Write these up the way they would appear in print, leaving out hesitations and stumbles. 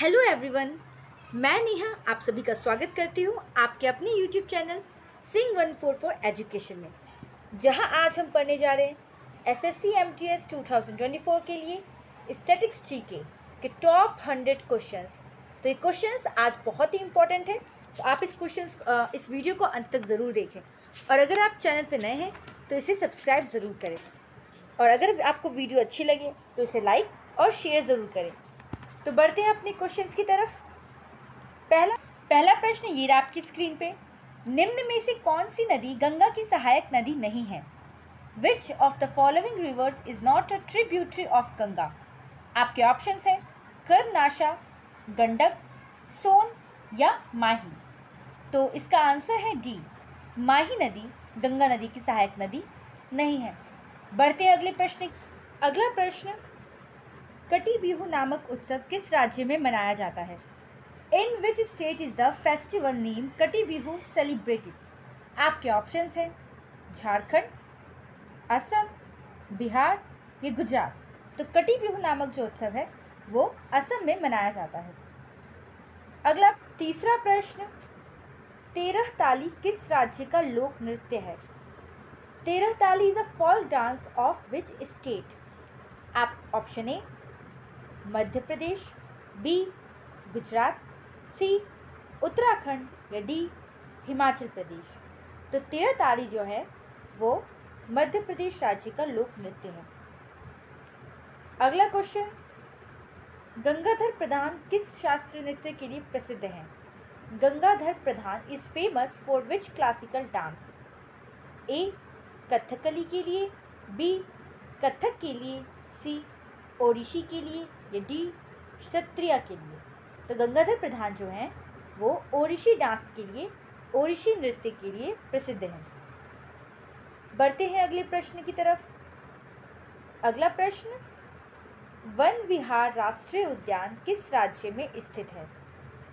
Hello everyone, मैं नेहा आप सभी का स्वागत करती हूँ आपके अपने यूट्यूब चैनल सिंग 144 एजुकेशन में, जहाँ आज हम पढ़ने जा रहे हैं एसएससी एमटीएस 2024 के लिए स्टैटिक्स जीके के टॉप 100 क्वेश्चंस। तो ये क्वेश्चंस आज बहुत ही इंपॉर्टेंट है, तो आप इस वीडियो को अंत तक ज़रूर देखें। और अगर आप चैनल पर नए हैं तो इसे सब्सक्राइब ज़रूर करें, और अगर आपको वीडियो अच्छी लगे तो इसे लाइक और शेयर ज़रूर करें। तो बढ़ते हैं अपने क्वेश्चंस की तरफ। पहला प्रश्न ये रहा आपकी स्क्रीन पे। निम्न में से कौन सी नदी गंगा की सहायक नदी नहीं है? Which of the following rivers is not a tributary of Ganga? आपके ऑप्शंस हैं कर्मनाशा, गंडक, सोन या माही। तो इसका आंसर है डी, माही नदी गंगा नदी की सहायक नदी नहीं है। बढ़ते हैं अगला प्रश्न, कटी बिहू नामक उत्सव किस राज्य में मनाया जाता है? In which state is the festival name Kati Bihu celebrated? आपके ऑप्शंस हैं झारखंड, असम, बिहार या गुजरात। तो कटी बिहू नामक जो उत्सव है वो असम में मनाया जाता है। अगला तीसरा प्रश्न, 13 ताली किस राज्य का लोक नृत्य है? 13 Tali is a folk dance of which state? आप option A Madhya Pradesh, B Gujarat, C Uttarakhand या डी हिमाचल प्रदेश। तो 13 ताली जो है वो मध्य प्रदेश राज्य का लोक नृत्य है। अगला क्वेश्चन, गंगाधर प्रधान किस शास्त्रीय नृत्य के लिए प्रसिद्ध हैं? Gangadhar Pradhan is famous for which classical dance? A Kathakali के लिए, बी कथक के लिए, सी ओडिसी के लिए या डी क्षत्रिय के लिए। तो गंगाधर प्रधान जो हैं वो ओडिसी डांस के लिए, ओडिसी नृत्य के लिए प्रसिद्ध हैं। बढ़ते हैं अगले प्रश्न की तरफ। अगला प्रश्न, वन विहार राष्ट्रीय उद्यान किस राज्य में स्थित है?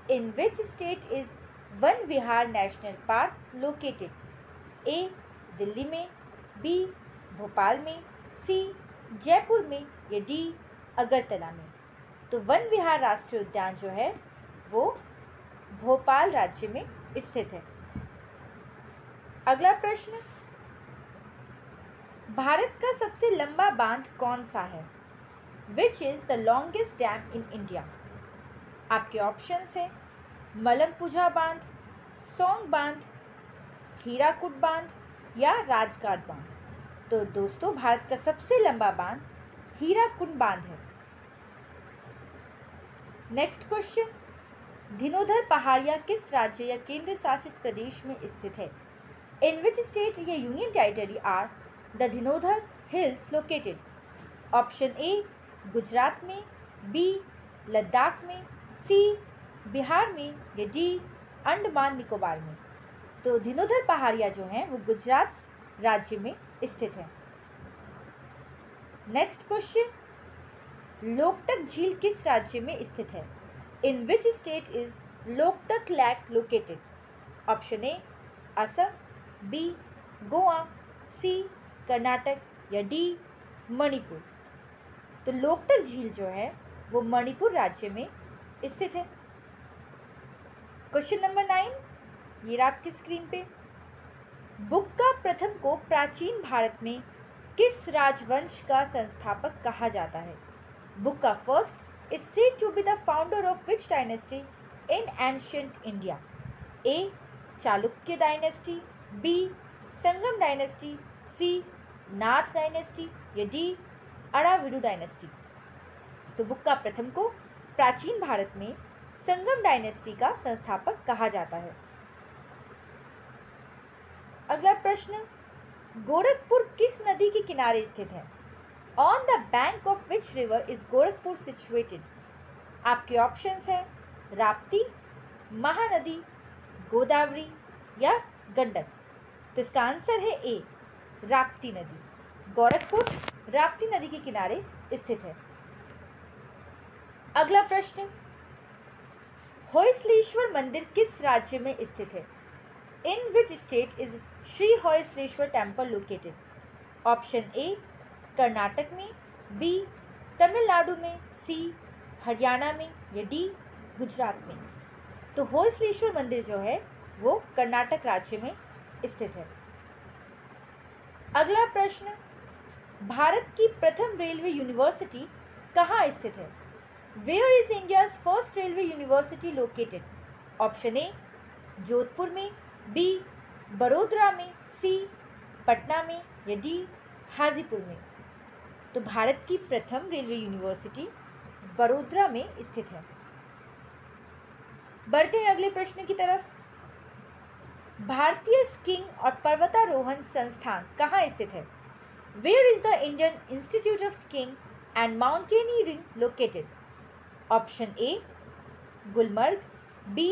In which state is Van Vihar national park located? A Delhi में, बी भोपाल में, सी जयपुर में या डी अगरतला में। तो वन विहार राष्ट्रीय उद्यान जो है वो भोपाल राज्य में स्थित है। अगला प्रश्न, भारत का सबसे लंबा बांध कौन सा है? Which is the longest dam in India? आपके ऑप्शंस हैं मलमपुझा बांध, सोंग बांध, हीराकुड बांध या राजघाट बांध। तो दोस्तों, भारत का सबसे लंबा बांध हीराकुंड बांध है। नेक्स्ट क्वेश्चन, धिनोधर पहाड़ियाँ किस राज्य या केंद्र शासित प्रदेश में स्थित है? इन विच स्टेट या union territory are the Dhinodhar hills located? Option A Gujarat में, बी लद्दाख में, सी बिहार में या डी अंडमान निकोबार में। तो धिनोधर पहाड़ियाँ जो हैं वो गुजरात राज्य में स्थित है। नेक्स्ट क्वेश्चन, लोकटक झील किस राज्य में स्थित है? In which state is Loktak lake located? Option A Assam, B Goa, C Karnataka या डी मणिपुर। तो लोकटक झील जो है वो मणिपुर राज्य में स्थित है। क्वेश्चन नंबर 9, ये रहा आपकी स्क्रीन पे। बुक्का प्रथम को प्राचीन भारत में किस राजवंश का संस्थापक कहा जाता है? Bukka first is said to be the founder of which dynasty in ancient India? A Chalukya dynasty, B Sangama dynasty, C Nath dynasty या डी अराविडु डायनेस्टी। तो बुक्का प्रथम को प्राचीन भारत में संगम डायनेस्टी का संस्थापक कहा जाता है। अगला प्रश्न, गोरखपुर किस नदी के किनारे स्थित है? On the bank of which river is Gorakhpur situated? आपके ऑप्शंस हैं राप्ती, महानदी, गोदावरी या गंडक। तो इसका आंसर है ए राप्ती नदी। गोरखपुर राप्ती नदी के किनारे स्थित है। अगला प्रश्न, होयसलेश्वर मंदिर किस राज्य में स्थित है? In which state is Shri Hoysaleswara temple located? Option A Karnataka में, बी तमिलनाडु में, सी हरियाणा में या डी गुजरात में। तो होयसलेश्वर मंदिर जो है वो कर्नाटक राज्य में स्थित है। अगला प्रश्न, भारत की प्रथम रेलवे यूनिवर्सिटी कहाँ स्थित है? Where is India's first railway university located? Option A Jodhpur में, बी बड़ोदरा में, सी पटना में या डी हाजीपुर में। तो भारत की प्रथम रेलवे यूनिवर्सिटी बड़ोदरा में स्थित है। बढ़ते हैं अगले प्रश्न की तरफ। भारतीय स्कीइंग और पर्वतारोहण संस्थान कहाँ स्थित है? Where is the Indian institute of skiing and mountaineering located? Option A Gulmarg, B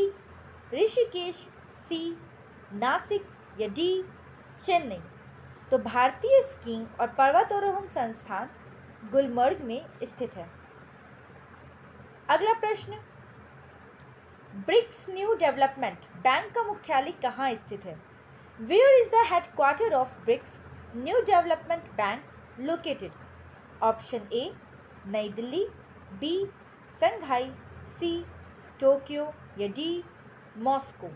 Rishikesh, C Nashik या डी चेन्नई। तो भारतीय स्कीइंग और पर्वतारोहण संस्थान गुलमर्ग में स्थित है। अगला प्रश्न, ब्रिक्स न्यू डेवलपमेंट बैंक का मुख्यालय कहाँ स्थित है? Where is the headquarter of BRICS New Development Bank located? Option A New Delhi, B Shanghai, C Tokyo या डी मॉस्को।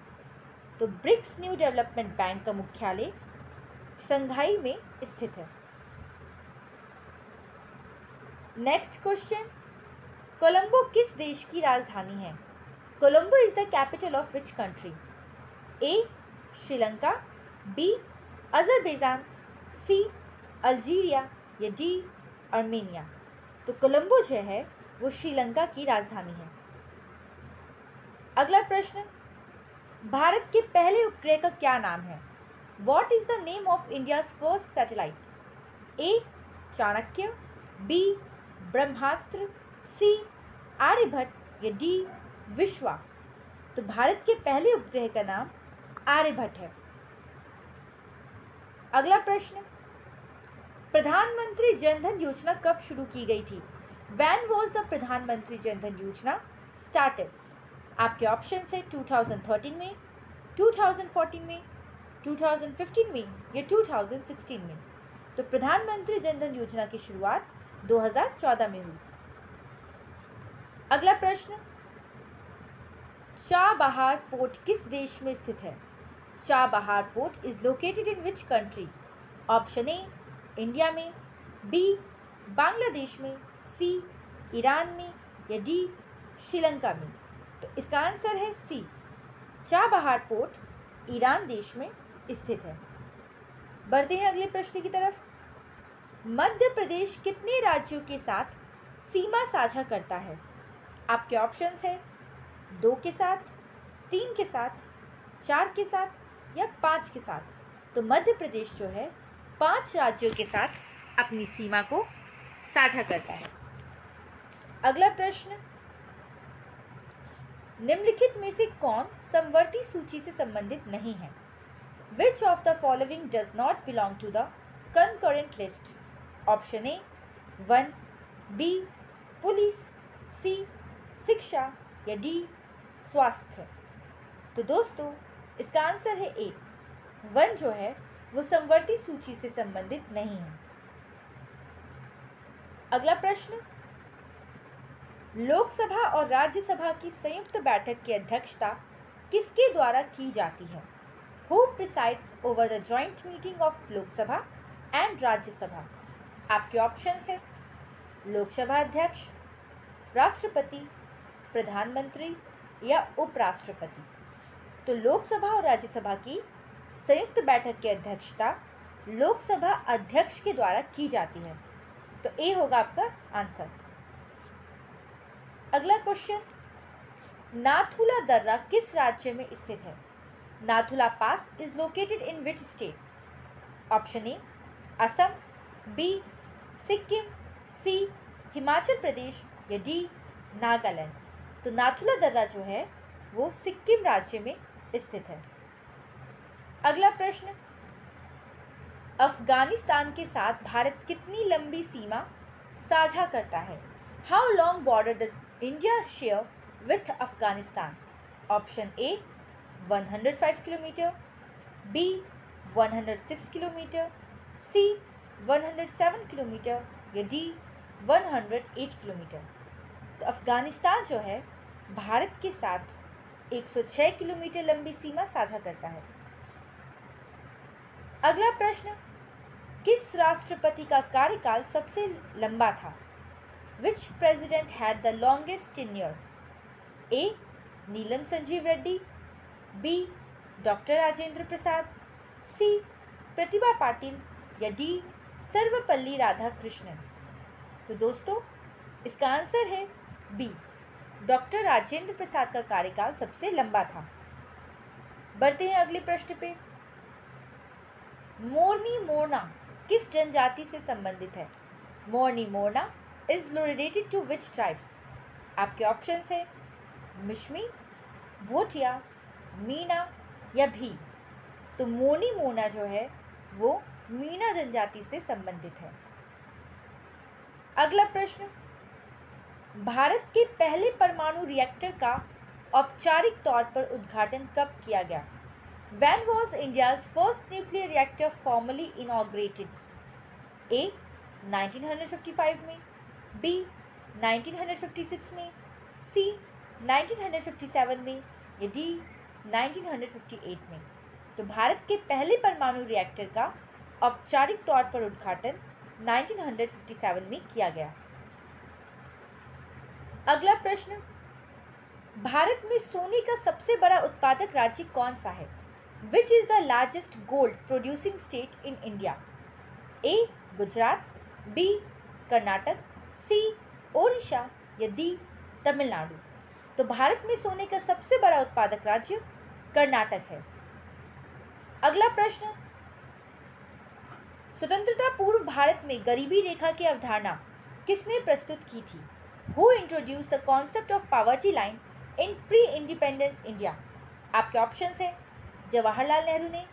तो ब्रिक्स न्यू डेवलपमेंट बैंक का मुख्यालय संघाई में स्थित है। नेक्स्ट क्वेश्चन, कोलंबो किस देश की राजधानी है? Colombo is the capital of which country? A Sri Lanka, B Azerbaijan, C Algeria या डी आर्मेनिया। तो कोलंबो जो है वो श्रीलंका की राजधानी है। अगला प्रश्न, भारत के पहले उपग्रह का क्या नाम है? What is the name of India's first satellite? A Chanakya, B Brahmastra, C Aryabhata या डी विश्वा। तो भारत के पहले उपग्रह का नाम आर्यभट्ट है। अगला प्रश्न, प्रधानमंत्री जनधन योजना कब शुरू की गई थी? When was the प्रधानमंत्री जनधन योजना started? आपके ऑप्शन है 2013 में, 2014 में, 2015 में या 2016 में। तो प्रधानमंत्री जनधन योजना की शुरुआत 2014 में हुई। अगला प्रश्न, चाबहार पोर्ट किस देश में स्थित है? Chabahar port is located in which country? Option A India में, बी बांग्लादेश में, सी ईरान में या डी श्रीलंका में। तो इसका आंसर है सी, चाबहार पोर्ट ईरान देश में स्थित है। बढ़ते हैं अगले प्रश्न की तरफ। मध्य प्रदेश कितने राज्यों के साथ सीमा साझा करता है? आपके ऑप्शंस है 2 के साथ, 3 के साथ, 4 के साथ या 5 के साथ। तो मध्य प्रदेश जो है 5 राज्यों के साथ अपनी सीमा को साझा करता है। अगला प्रश्न, निम्नलिखित में से कौन समवर्ती सूची से संबंधित नहीं है? Which of the following does not belong to the concurrent list? Option A 1 B police, C शिक्षा या डी स्वास्थ्य। तो दोस्तों इसका आंसर है ए, 1 जो है वो समवर्ती सूची से संबंधित नहीं है। अगला प्रश्न, लोकसभा और राज्यसभा की संयुक्त बैठक की अध्यक्षता किसके द्वारा की जाती है? Who presides over the joint meeting of Lok Sabha and Rajya Sabha? आपके ऑप्शंस है लोकसभा अध्यक्ष, राष्ट्रपति, प्रधानमंत्री या उपराष्ट्रपति। तो लोकसभा और राज्यसभा की संयुक्त बैठक की अध्यक्षता लोकसभा अध्यक्ष के द्वारा की जाती है। तो ए होगा आपका आंसर। अगला क्वेश्चन, नाथुला दर्रा किस राज्य में स्थित है? Nathula pass is located in which state? Option A Assam, B Sikkim, C Himachal Pradesh या डी नागालैंड। तो नाथुला दर्रा जो है वो सिक्किम राज्य में स्थित है। अगला प्रश्न, अफगानिस्तान के साथ भारत कितनी लंबी सीमा साझा करता है? How long border does India share with Afghanistan? Option A 105 kilometre, B 106 kilometre, C 107 kilometre या डी 108 किलोमीटर। तो अफगानिस्तान जो है भारत के साथ 106 किलोमीटर लंबी सीमा साझा करता है। अगला प्रश्न, किस राष्ट्रपति का कार्यकाल सबसे लंबा था? Which president had the longest tenure? A. Neelam Sanjeev Reddy, B. Doctor Rajendra Prasad, C. Pratibha Patil या D. सर्वपल्ली राधाकृष्णन। तो दोस्तों इसका आंसर है B. डॉक्टर राजेंद्र प्रसाद का कार्यकाल सबसे लंबा था। बढ़ते हैं अगले प्रश्न पे। मोरनी मोरना किस जनजाति से संबंधित है? Morni Morna is related to which tribe? आपके ऑप्शंस है मिश्मी, भोटिया, मीना या भी। तो मोरनी मोरना जो है वो मीना जनजाति से संबंधित है। अगला प्रश्न, भारत के पहले परमाणु रिएक्टर का औपचारिक तौर पर उद्घाटन कब किया गया? When was India's first nuclear reactor formally inaugurated? A. 1955 में, B. 1956 में, C. 1957 में या D. 1958 में। तो भारत के पहले परमाणु रिएक्टर का औपचारिक तौर पर उद्घाटन 1957 में किया गया। अगला प्रश्न, भारत में सोने का सबसे बड़ा उत्पादक राज्य कौन सा है? Which is the largest gold producing state in India? A. Gujarat, B. Karnataka, C. Odisha या D. तमिलनाडु। तो भारत में सोने का सबसे बड़ा उत्पादक राज्य कर्नाटक है। अगला प्रश्न, स्वतंत्रता पूर्व भारत में गरीबी रेखा की अवधारणा किसने प्रस्तुत की थी? Who introduced the concept of poverty line in pre-independence India? आपके ऑप्शंस हैं जवाहरलाल नेहरू ने,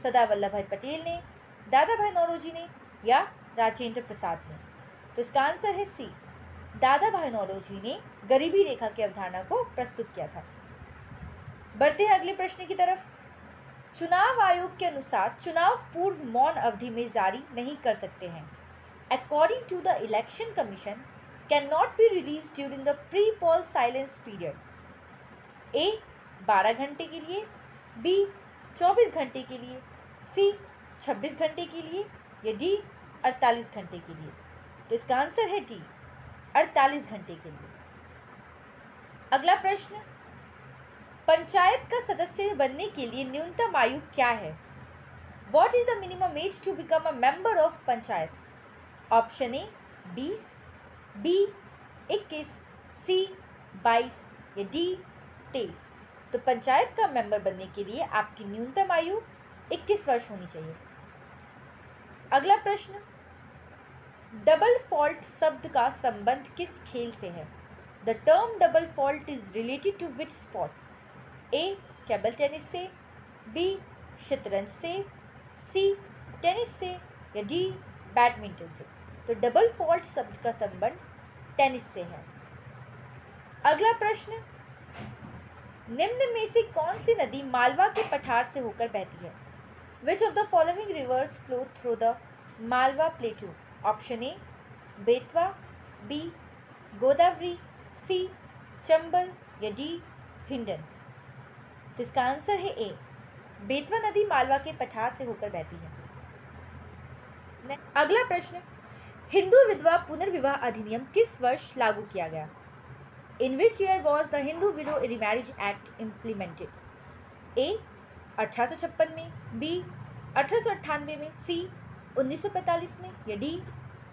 सरदार वल्लभ भाई पटेल ने, दादा भाई नौरोजी ने या राजेंद्र प्रसाद ने। तो इसका आंसर है सी, दादा भाई नौरोजी ने गरीबी रेखा की अवधारणा को प्रस्तुत किया था। बढ़ते हैं अगले प्रश्न की तरफ। चुनाव आयोग के अनुसार चुनाव पूर्व मौन अवधि में जारी नहीं कर सकते हैं। According to the Election Commission, cannot be released during the pre-poll silence period. A. 12 घंटे के लिए, B. 24 घंटे के लिए, C. 26 घंटे के लिए या D. 48 घंटे के लिए। तो इसका आंसर है D. 48 घंटे के लिए। अगला प्रश्न, पंचायत का सदस्य बनने के लिए न्यूनतम आयु क्या है? What is the minimum age to become a member of panchayat? Option A 20, B 21, C 22 या D 23। तो पंचायत का मेंबर बनने के लिए आपकी न्यूनतम आयु 21 वर्ष होनी चाहिए। अगला प्रश्न, डबल फॉल्ट शब्द का संबंध किस खेल से है? The term double fault is related to which sport? A. Table tennis से, B. शतरंज से, C. टेनिस से या D. बैडमिंटन से। तो डबल फॉल्ट शब्द का संबंध टेनिस से है। अगला प्रश्न, निम्न में से कौन सी नदी मालवा के पठार से होकर बहती है? Which of the following rivers flow through the Malwa Plateau? Option A Betwa, B. Godavari, C. Chambal या D. हिंडन। तो इसका आंसर है ए, बेतवा नदी मालवा के पठार से होकर बहती है। अगला प्रश्न, हिंदू विधवा पुनर्विवाह अधिनियम किस वर्ष लागू किया गया? In which year was the Hindu widow remarriage act implemented? A. 1856 में, B. 1898 में, C. 1945 में या D.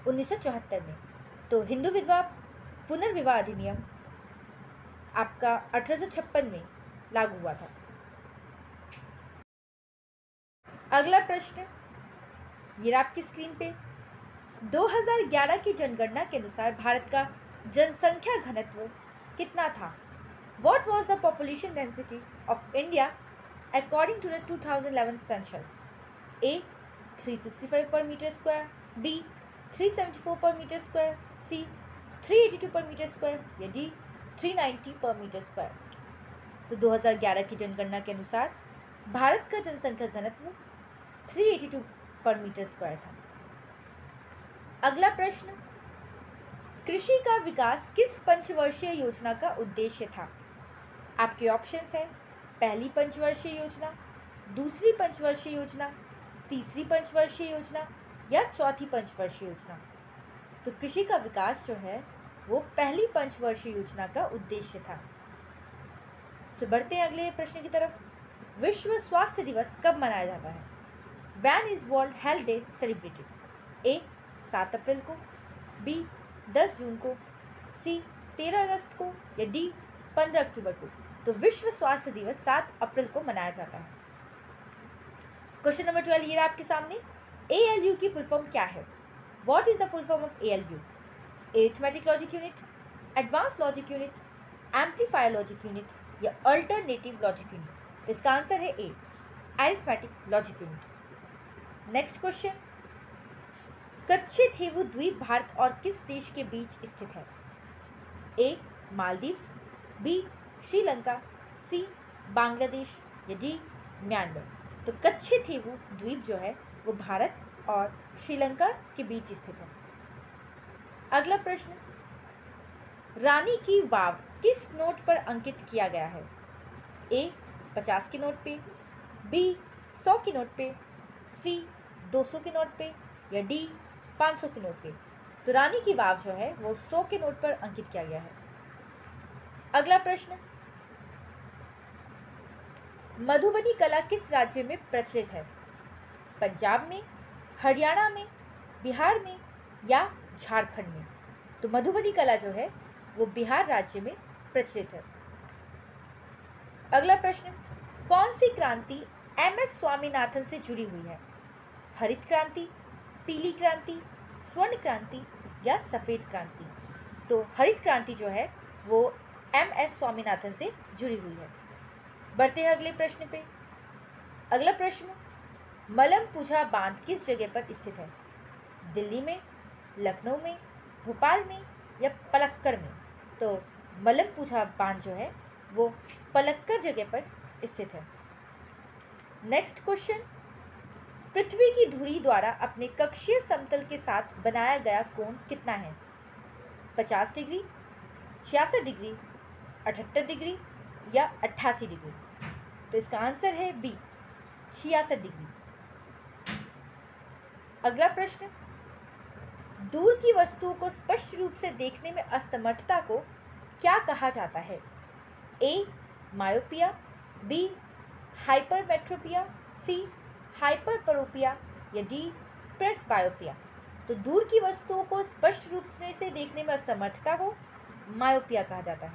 1974 में। तो हिंदू विधवा पुनर्विवाह अधिनियम आपका 1856 में लागू हुआ था। अगला प्रश्न, ये आपकी स्क्रीन पे 2011 की जनगणना के अनुसार भारत का जनसंख्या घनत्व कितना था? What was the population density of India according to the 2011 census? A. 365 per meter square, B. 374 per meter square, C. 382 per meter square या D. 390 per meter square। तो 2011 की जनगणना के अनुसार भारत का जनसंख्या घनत्व 382 पर मीटर स्क्वायर था। अगला प्रश्न, कृषि का विकास किस पंचवर्षीय योजना का उद्देश्य था? आपके ऑप्शंस हैं पहली पंचवर्षीय योजना, दूसरी पंचवर्षीय योजना, तीसरी पंचवर्षीय योजना या चौथी पंचवर्षीय योजना। तो कृषि का विकास जो है वो पहली पंचवर्षीय योजना का उद्देश्य था। तो बढ़ते हैं अगले प्रश्न की तरफ। विश्व स्वास्थ्य दिवस कब मनाया जाता है? When is World Health Day celebrated? A 7 अप्रैल को, B 10 जून को, C 13 अगस्त को या D 15 अक्टूबर को। तो विश्व स्वास्थ्य दिवस 7 अप्रैल को मनाया जाता है। क्वेश्चन नंबर 12 ये रहा आपके सामने। ALU की फुल फॉर्म क्या है? What is the full form of ALU? Arithmetic Logic Unit, Advanced Logic Unit, Amplifier Logic Unit या Alternative Logic Unit। तो इसका आंसर है A Arithmetic Logic Unit। Next question, Katchatheevu द्वीप भारत और किस देश के बीच स्थित है? A Maldives, B Sri Lanka, C Bangladesh या डी म्यांमार। तो कच्छेथेवु द्वीप जो है वो भारत और श्रीलंका के बीच स्थित है। अगला प्रश्न, रानी की वाव किस नोट पर अंकित किया गया है? ए 50 के नोट पे, बी 100 के नोट पे, सी 200 के नोट पे या डी 500 के नोट पे। तो रानी की वाव जो है वो 100 के नोट पर अंकित किया गया है। अगला प्रश्न, मधुबनी कला किस राज्य में प्रचलित है? पंजाब में, हरियाणा में, बिहार में या झारखंड में। तो मधुबनी कला जो है वो बिहार राज्य में प्रचलित है। अगला प्रश्न, कौन सी क्रांति MS स्वामीनाथन से जुड़ी हुई है? हरित क्रांति, पीली क्रांति, स्वर्ण क्रांति या सफेद क्रांति। तो हरित क्रांति जो है वो MS स्वामीनाथन से जुड़ी हुई है। बढ़ते हैं अगले प्रश्न पे। अगला प्रश्न, मलमपुझा बांध किस जगह पर स्थित है? दिल्ली में, लखनऊ में, भोपाल में या पलक्कड़ में। तो मलमपुझा बांध जो है वो पलक्कड़ जगह पर स्थित है। नेक्स्ट क्वेश्चन, पृथ्वी की धुरी द्वारा अपने कक्षीय समतल के साथ बनाया गया कोण कितना है? 50 डिग्री, 66 डिग्री, 78 डिग्री या 88 डिग्री। तो इसका आंसर है बी 66 डिग्री। अगला प्रश्न, दूर की वस्तुओं को स्पष्ट रूप से देखने में असमर्थता को क्या कहा जाता है? ए मायोपिया, बी हाइपरमेट्रोपिया, सी हाइपरपरोपिया या डी प्रेसबायोपिया। तो दूर की वस्तुओं को स्पष्ट रूप से देखने में असमर्थता को मायोपिया कहा जाता है।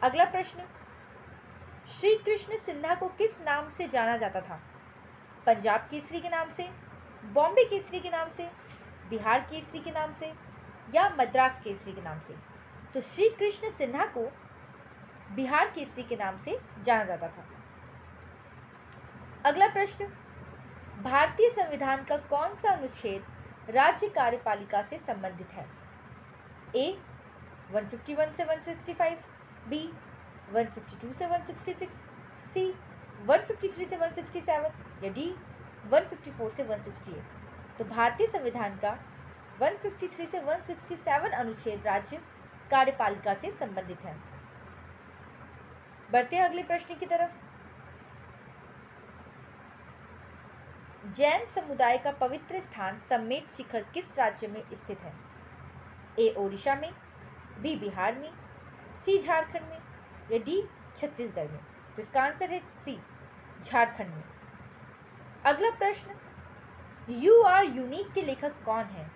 अगला प्रश्न, श्री कृष्ण सिन्हा को किस नाम से जाना जाता था? पंजाब केसरी के नाम से, बॉम्बे केसरी के नाम से, बिहार केसरी के नाम से या मद्रास केसरी के नाम से। तो श्री कृष्ण सिन्हा को बिहार केसरी के नाम से जाना जाता था। अगला प्रश्न, भारतीय संविधान का कौन सा अनुच्छेद राज्य कार्यपालिका से संबंधित है? ए 151 से 165, बी 152 से 166, सी 153 से 167 या डी 154 से 168। तो भारतीय संविधान का 153 से 167 अनुच्छेद राज्य कार्यपालिका से संबंधित है। बढ़ते हैं अगले प्रश्न की तरफ। जैन समुदाय का पवित्र स्थान समेत शिखर किस राज्य में स्थित है? ए ओडिशा में, बी बिहार में, सी झारखंड में या डी छत्तीसगढ़ में। तो इसका आंसर है सी झारखंड में। अगला प्रश्न, यू आर यूनिक के लेखक कौन हैं?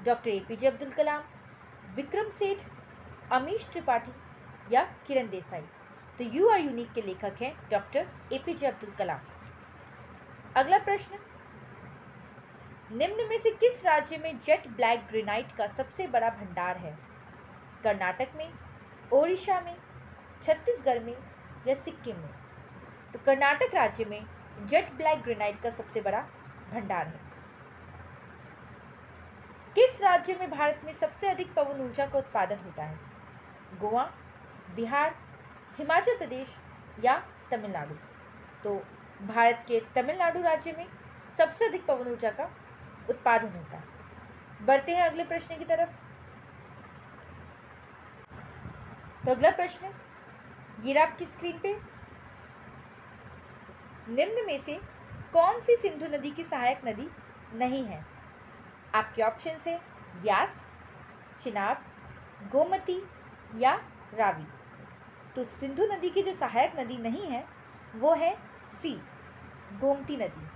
डॉक्टर APJ अब्दुल कलाम, विक्रम सेठ, अमीश त्रिपाठी या किरण देसाई। तो यू आर यूनिक के लेखक हैं डॉक्टर APJ अब्दुल कलाम। अगला प्रश्न, निम्न में से किस राज्य में जेट ब्लैक ग्रेनाइट का सबसे बड़ा भंडार है? कर्नाटक में, ओडिशा में, छत्तीसगढ़ में या सिक्किम में। तो कर्नाटक राज्य में जेट ब्लैक ग्रेनाइट का सबसे बड़ा भंडार है। किस राज्य में भारत में सबसे अधिक पवन ऊर्जा का उत्पादन होता है? गोवा, बिहार, हिमाचल प्रदेश या तमिलनाडु। तो भारत के तमिलनाडु राज्य में सबसे अधिक पवन ऊर्जा का उत्पादन होता है। बढ़ते हैं अगले प्रश्न की तरफ। तो अगला प्रश्न, ये रहा आपकी स्क्रीन पे। निम्न में से कौन सी सिंधु नदी की सहायक नदी नहीं है? आपके ऑप्शन है व्यास, चिनाब, गोमती या रावी। तो सिंधु नदी की जो सहायक नदी नहीं है वो है सी, गोमती नदी।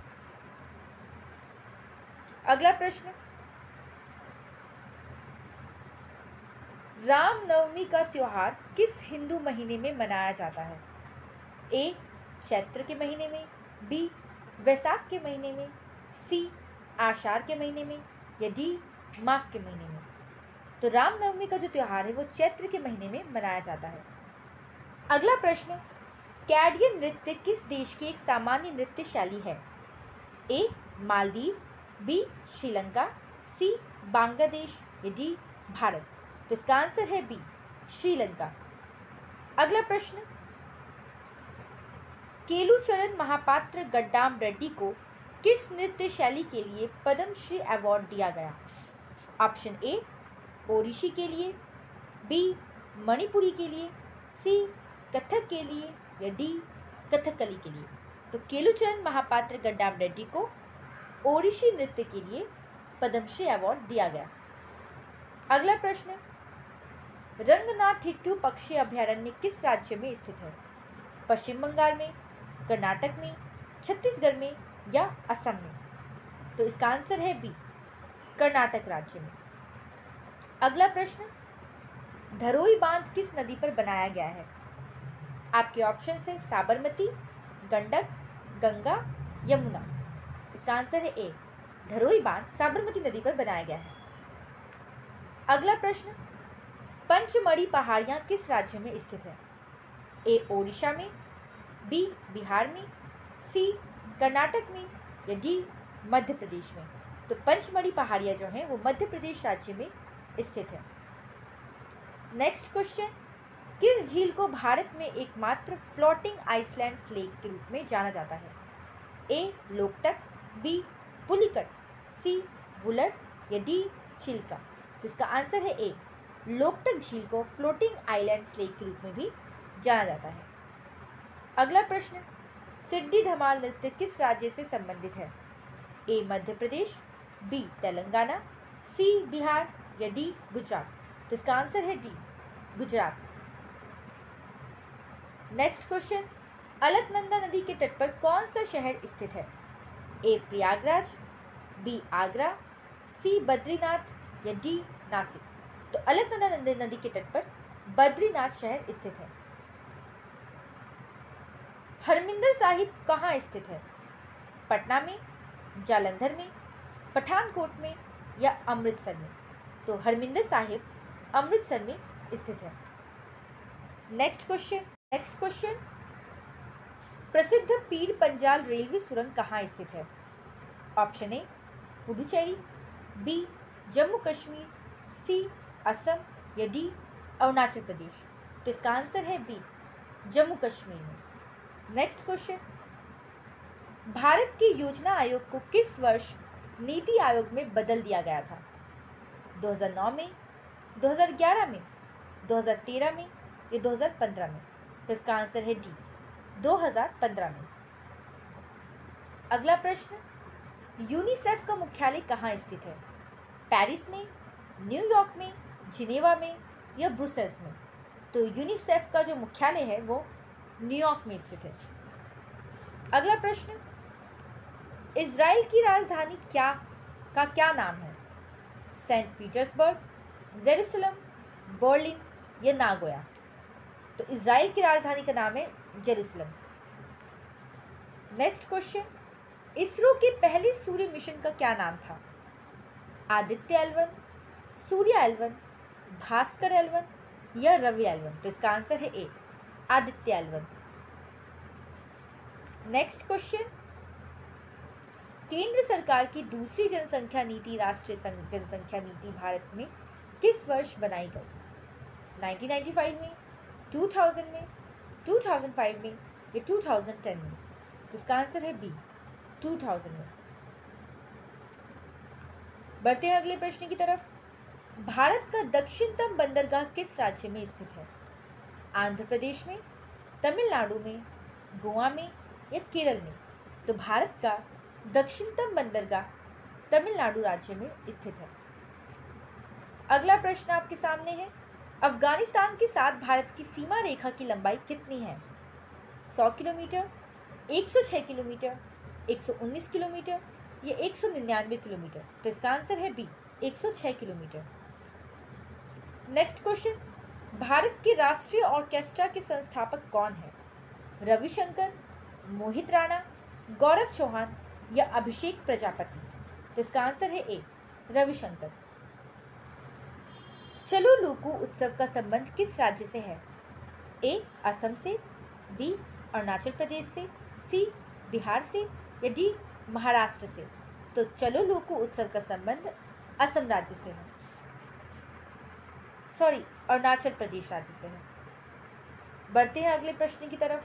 अगला प्रश्न, रामनवमी का त्योहार किस हिंदू महीने में मनाया जाता है? ए चैत्र के महीने में, बी वैशाख के महीने में, सी आषाढ़ के महीने में या डी माघ के महीने में। तो रामनवमी का जो त्योहार है वो चैत्र के महीने में मनाया जाता है। अगला प्रश्न, कैडियन नृत्य किस देश की एक सामान्य नृत्य शैली है? ए मालदीव, बी श्रीलंका, सी बांग्लादेश या डी भारत। तो इसका आंसर है बी श्रीलंका। अगला प्रश्न, केलुचरण महापात्र गड्डाम रेड्डी को किस नृत्य शैली के लिए पद्मश्री अवार्ड दिया गया? ऑप्शन ए ओडिसी के लिए, बी मणिपुरी के लिए, सी कथक के लिए या डी कथकली के लिए। तो केलुचरण महापात्र गड्डाम रेड्डी को ओडिसी नृत्य के लिए पद्मश्री अवार्ड दिया गया। अगला प्रश्न, रंगनाथिट्टू पक्षी अभयारण्य किस राज्य में स्थित है? पश्चिम बंगाल में, कर्नाटक में, छत्तीसगढ़ में या असम में। तो इसका आंसर है बी कर्नाटक राज्य में। अगला प्रश्न, धरोई बांध किस नदी पर बनाया गया है? आपके ऑप्शन है साबरमती, गंडक, गंगा, यमुना। इसका आंसर है ए धरोई बांध साबरमती नदी पर बनाया गया है। अगला प्रश्न, पंचमढ़ी पहाड़ियां किस राज्य में स्थित है? ए ओडिशा में, बी बिहार में, सी कर्नाटक में या डी मध्य प्रदेश में। तो पंचमढ़ी पहाड़ियां जो हैं वो मध्य प्रदेश राज्य में स्थित है। नेक्स्ट क्वेश्चन, किस झील को भारत में एकमात्र फ्लोटिंग आइसलैंड लेक के रूप में जाना जाता है? ए लोकटक, बी पुलिकट, सी वुलर या डी चिल्का। तो इसका आंसर है ए लोकटक झील को फ्लोटिंग आइलैंड लेक के रूप में भी जाना जाता है। अगला प्रश्न, सिड्डी धमाल नृत्य किस राज्य से संबंधित है? ए मध्य प्रदेश, बी तेलंगाना, सी बिहार या डी गुजरात। तो इसका आंसर है D Gujarat. Next question, Alaknanda नदी के तट पर कौन सा शहर स्थित है? ए प्रयागराज, बी आगरा, सी बद्रीनाथ या डी नासिक। तो अलकनंदा नदी के तट पर बद्रीनाथ शहर स्थित है। हरमिंदर साहिब कहाँ स्थित है? पटना में, जालंधर में, पठानकोट में या अमृतसर में। तो हरमिंदर साहिब अमृतसर में स्थित है। नेक्स्ट क्वेश्चन, प्रसिद्ध पीर पंजाल रेलवे सुरंग कहाँ स्थित है? Option A Puducherry, B Jammu Kashmir, C Assam या डी अरुणाचल प्रदेश। तो इसका आंसर है बी जम्मू कश्मीर में। नेक्स्ट क्वेश्चन, भारत के योजना आयोग को किस वर्ष नीति आयोग में बदल दिया गया था? 2009 में, 2011 में, 2013 में या 2015 में। तो इसका आंसर है डी 2015 में। अगला प्रश्न, यूनिसेफ का मुख्यालय कहाँ स्थित है? पेरिस में, न्यूयॉर्क में, जिनेवा में या ब्रुसेल्स में। तो यूनिसेफ का जो मुख्यालय है वो न्यूयॉर्क में स्थित है। अगला प्रश्न, इजराइल की राजधानी क्या नाम है? सेंट पीटर्सबर्ग, जेरूसलम, बर्लिन या नागोया। तो इजराइल की राजधानी का नाम है जेरूसलम। नेक्स्ट क्वेश्चन, इसरो के पहले सूर्य मिशन का क्या नाम था? आदित्य L1, सूर्य L1, भास्कर L1 या रवि L1। तो इसका आंसर है ए आदित्य L1। नेक्स्ट क्वेश्चन, केंद्र सरकार की दूसरी जनसंख्या नीति राष्ट्रीय जनसंख्या नीति भारत में किस वर्ष बनाई गई? 1995 में, 2000 में, 2005 में या 2010 में। तो इसका आंसर है बी 2000 में। बढ़ते हैं अगले प्रश्न की तरफ। भारत का दक्षिणतम बंदरगाह किस राज्य में स्थित है? आंध्र प्रदेश में, तमिलनाडु में, गोवा में या केरल में? तो भारत का दक्षिणतम बंदरगाह तमिलनाडु राज्य में स्थित है। अगला प्रश्न आपके सामने है, अफगानिस्तान के साथ भारत की सीमा रेखा की लंबाई कितनी है? 100 किलोमीटर, 106 किलोमीटर, 119 किलोमीटर या 199 किलोमीटर? तो इसका आंसर है B, 106 kilometre. Next question, Bharat के राष्ट्रीय ऑर्केस्ट्रा के संस्थापक कौन है? रविशंकर, मोहित राणा, गौरव चौहान या अभिषेक प्रजापति? तो इसका आंसर है ए, रविशंकर। चलो लोकू उत्सव का संबंध किस राज्य से है? ए, असम से, बी, अरुणाचल प्रदेश से, सी, बिहार से या डी, महाराष्ट्र से? तो चलो लोकू उत्सव का संबंध असम राज्य से है, सॉरी, अरुणाचल प्रदेश राज्य से है। बढ़ते हैं अगले प्रश्न की तरफ।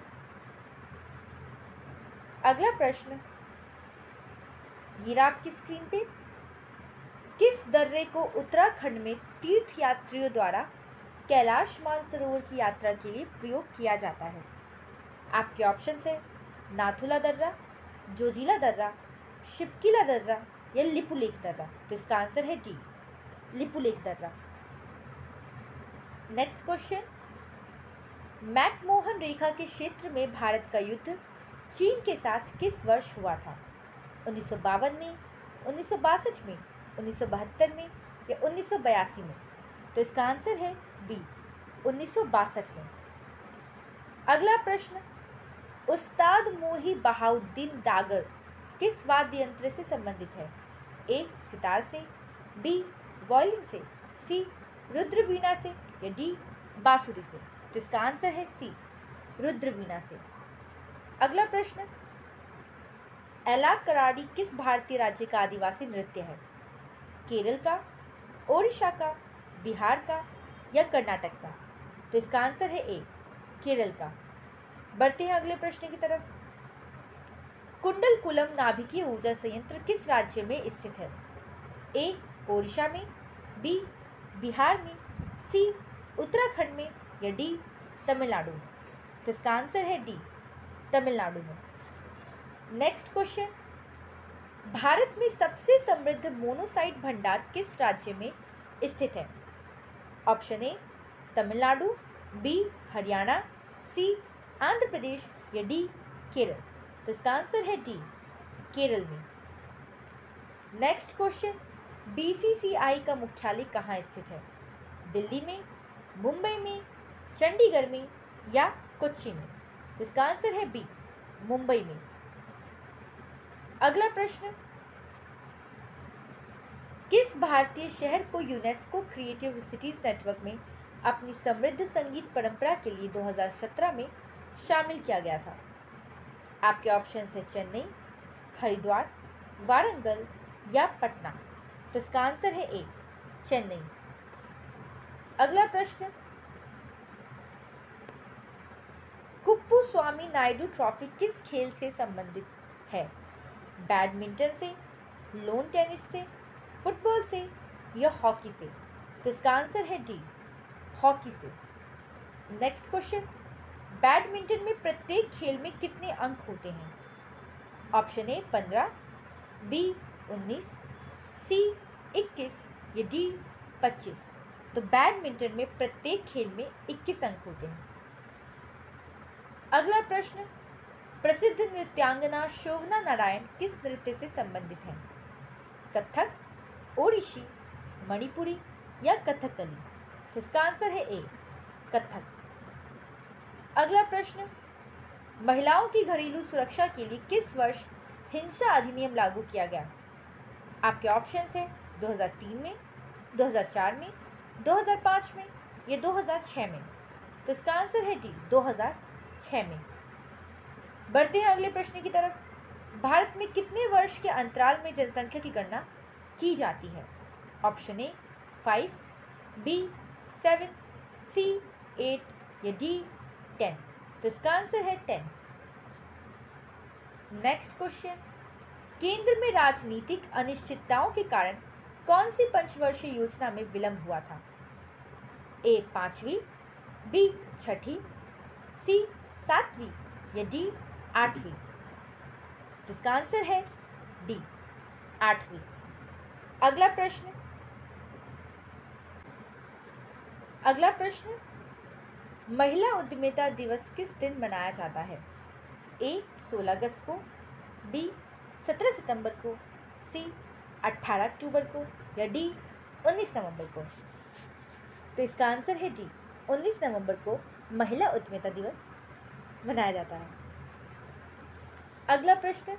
अगला प्रश्न ये रहा आपकी स्क्रीन पे, किस दर्रे को उत्तराखंड में तीर्थ यात्रियों द्वारा कैलाश मानसरोवर की यात्रा के लिए प्रयोग किया जाता है? आपके ऑप्शन है नाथुला दर्रा, जोजिला दर्रा, शिपकिला दर्रा या लिपुलेख दर्रा? तो इसका आंसर है डी, लिपुलेख दर्रा। नेक्स्ट क्वेश्चन, मैकमोहन रेखा के क्षेत्र में भारत का युद्ध चीन के साथ किस वर्ष हुआ था? 1952 में, 1962 में, 1972 में या 1982 में? तो इसका आंसर है बी, 1962 में। अगला प्रश्न, उस्ताद मोही बहाउद्दीन डागर किस वाद्य यंत्र से संबंधित है? ए, सितार से, बी, वायलिन से, सी, रुद्रवीणा से या डी, बांसुरी से? तो इसका आंसर है सी, रुद्रवीणा से। अगला प्रश्न, एलाकराडी किस भारतीय राज्य का आदिवासी नृत्य है? केरल का, ओडिशा का, बिहार का या कर्नाटक का? तो इसका आंसर है ए, केरल का। बढ़ते हैं अगले प्रश्न की तरफ। कुंडलकुलम नाभिकीय ऊर्जा संयंत्र किस राज्य में स्थित है? ए, ओडिशा में, बी, बिहार में, सी, उत्तराखंड में या डी, तमिलनाडु में? तो इसका आंसर है डी, तमिलनाडु में। नेक्स्ट क्वेश्चन, भारत में सबसे समृद्ध मोनोसाइट भंडार किस राज्य में स्थित है? Option A, Tamil Nadu, B, Haryana, C, Andhra Pradesh या डी, केरल? तो इसका आंसर है डी, केरल में। नेक्स्ट क्वेश्चन, बीसीसीआई का मुख्यालय कहाँ स्थित है? दिल्ली में, मुंबई में, चंडीगढ़ में या कोच्चि में? तो इसका आंसर है बी, मुंबई में। अगला प्रश्न, किस भारतीय शहर को यूनेस्को क्रिएटिव सिटीज नेटवर्क में अपनी समृद्ध संगीत परंपरा के लिए 2017 में शामिल किया गया था? आपके ऑप्शन है चेन्नई, हरिद्वार, वारंगल या पटना? तो इसका आंसर है ए, चेन्नई। अगला प्रश्न, कुप्पू स्वामी नायडू ट्रॉफी किस खेल से संबंधित है? बैडमिंटन से, लोन टेनिस से, फुटबॉल से या हॉकी से? तो इसका आंसर है डी, हॉकी से। नेक्स्ट क्वेश्चन, बैडमिंटन में प्रत्येक खेल में कितने अंक होते हैं? ऑप्शन ए 15, बी 19, सी 21 या डी 25? तो बैडमिंटन में प्रत्येक खेल में 21 अंक होते हैं। अगला प्रश्न, प्रसिद्ध नृत्यांगना शोभना नारायण किस नृत्य से संबंधित है? कथक, ओडिशी, मणिपुरी या कथकली? तो इसका आंसर है ए, कथक। अगला प्रश्न, महिलाओं की घरेलू सुरक्षा के लिए किस वर्ष हिंसा अधिनियम लागू किया गया? आपके ऑप्शंस हैं 2003 में, 2004 में, 2005 में या 2006 में? तो इसका आंसर है डी, 2006 में। बढ़ते हैं अगले प्रश्न की तरफ। भारत में कितने वर्ष के अंतराल में जनसंख्या की गणना की जाती है? ऑप्शन ए 5, बी 7, सी 8 या डी 10? तो इसका आंसर है 10। नेक्स्ट क्वेश्चन, केंद्र में राजनीतिक अनिश्चितताओं के कारण कौन सी पंचवर्षीय योजना में विलंब हुआ था? ए 5वीं, बी 6ठी, सी 7वीं या डी 8वीं? तो इसका आंसर है डी 8वीं। अगला प्रश्न, महिला उद्यमिता दिवस किस दिन मनाया जाता है? ए 16 अगस्त को, बी 17 सितंबर को, सी 18 अक्टूबर को या डी 19 नवंबर को? तो इसका आंसर है डी 19 नवंबर को महिला उद्यमिता दिवस मनाया जाता है। अगला प्रश्न,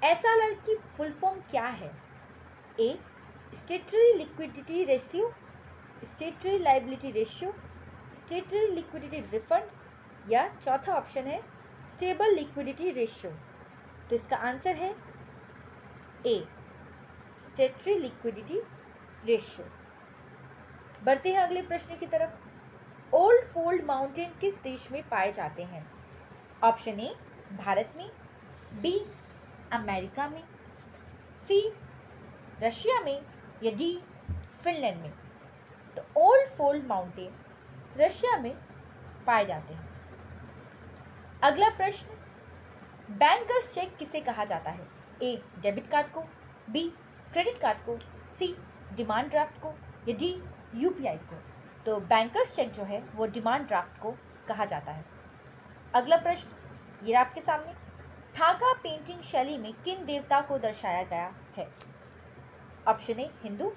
एसएलआर की फुल फॉर्म क्या है? A statutory liquidity ratio, statutory liability ratio, statutory liquidity refund या चौथा ऑप्शन है स्टेबल लिक्विडिटी रेशियो? तो इसका आंसर है ए स्टेटरी लिक्विडिटी रेशियो। बढ़ते हैं अगले प्रश्न की तरफ। ओल्ड फोल्ड माउंटेन किस देश में पाए जाते हैं? ऑप्शन ए भारत में, बी अमेरिका में, सी रशिया में या डी फिनलैंड में? तो ओल्ड फोल्ड माउंटेन रशिया में पाए जाते हैं। अगला प्रश्न, बैंकर्स चेक किसे कहा जाता है? ए डेबिट कार्ड को, बी क्रेडिट कार्ड को, सी डिमांड ड्राफ्ट को या डी यूपीआई को? तो बैंकर्स चेक जो है वो डिमांड ड्राफ्ट को कहा जाता है। अगला प्रश्न ये आपके सामने, ढाका पेंटिंग शैली में किन देवता को दर्शाया गया है? Option A Hindu,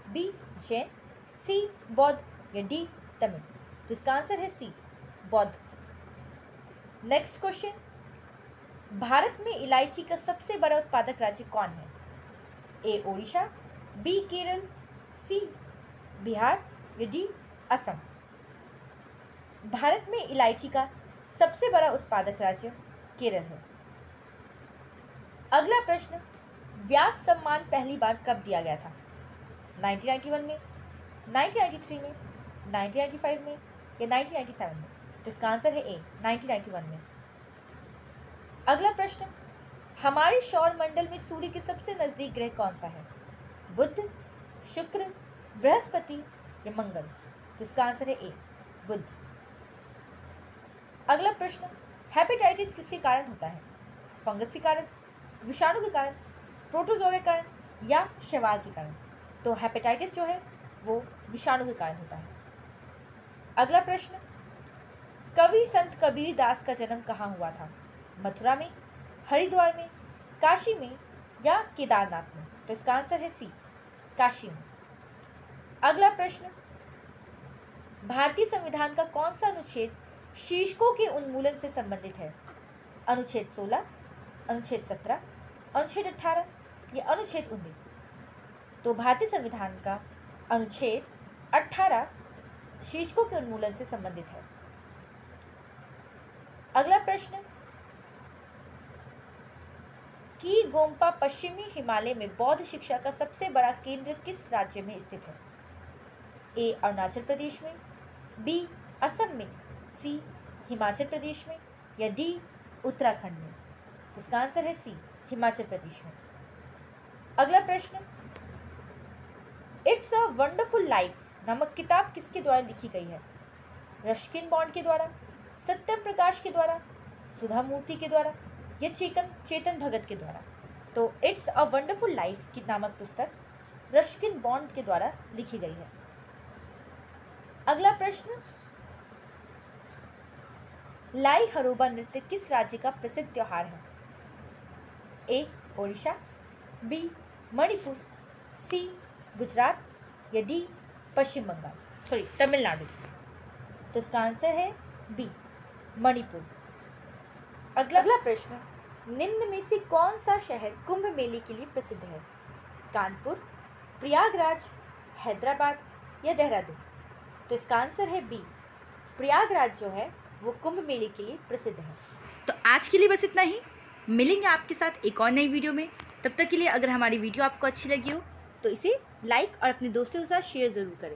B Jain, C Bauddha या डी तमिल? तो इसका आंसर है सी बौद्ध। नेक्स्ट क्वेश्चन, भारत में इलायची का सबसे बड़ा उत्पादक राज्य कौन है? ए ओडिशा, बी केरल, सी बिहार या डी असम? भारत में इलायची का सबसे बड़ा उत्पादक राज्य केरल है। अगला प्रश्न, व्यास सम्मान पहली बार कब दिया गया था? 1991 में, 1993 में, 1995 में या 1997 में? तो इसका आंसर है ए 1991 में। अगला प्रश्न, हमारे सौर मंडल में सूर्य के सबसे नजदीक ग्रह कौन सा है? बुध, शुक्र, बृहस्पति या मंगल? तो इसका आंसर है ए बुध। अगला प्रश्न, हेपेटाइटिस किसके कारण होता है? फंगस के कारण, विषाणु के कारण, प्रोटोजोआ के कारण या शैवाल के कारण? तो हेपेटाइटिस जो है वो विषाणु के कारण होता है। अगला प्रश्न, कवि संत कबीर दास का जन्म कहाँ हुआ था? मथुरा में, हरिद्वार में, काशी में या केदारनाथ में? तो इसका आंसर है सी काशी में। अगला प्रश्न, भारतीय संविधान का कौन सा अनुच्छेद शीर्षकों के उन्मूलन से संबंधित है? अनुच्छेद 16, अनुच्छेद 17, अनुच्छेद 18 या अनुच्छेद 19? तो भारतीय संविधान का अनुच्छेद 18 शीर्षकों के उन्मूलन से संबंधित है। अगला प्रश्न, की गोम्पा पश्चिमी हिमालय में बौद्ध शिक्षा का सबसे बड़ा केंद्र किस राज्य में स्थित है? ए अरुणाचल प्रदेश में, बी असम में, सी हिमाचल प्रदेश में या डी उत्तराखंड में? तो इसका आंसर है सी हिमाचल प्रदेश में। अगला प्रश्न, इट्स अ वंडरफुल लाइफ नामक किताब किसके द्वारा लिखी गई है? रस्किन बॉन्ड के द्वारा, सत्यम प्रकाश के द्वारा, सुधा मूर्ति के द्वारा या चेतन भगत के द्वारा? तो इट्स अ वंडरफुल लाइफ की नामक पुस्तक रस्किन बॉन्ड के द्वारा लिखी गई है। अगला प्रश्न, लाई हरोबा नृत्य किस राज्य का प्रसिद्ध त्योहार है? ए ओडिशा, बी मणिपुर, सी गुजरात या डी पश्चिम बंगाल तमिलनाडु? तो इसका आंसर है बी मणिपुर। अगला प्रश्न, निम्न में से कौन सा शहर कुंभ मेले के लिए प्रसिद्ध है? कानपुर, प्रयागराज, हैदराबाद या देहरादून? तो इसका आंसर है बी प्रयागराज जो है वो कुंभ मेले के लिए प्रसिद्ध है। तो आज के लिए बस इतना ही, मिलेंगे आपके साथ एक और नई वीडियो में। तब तक के लिए अगर हमारी वीडियो आपको अच्छी लगी हो तो इसे लाइक और अपने दोस्तों के साथ शेयर ज़रूर करें।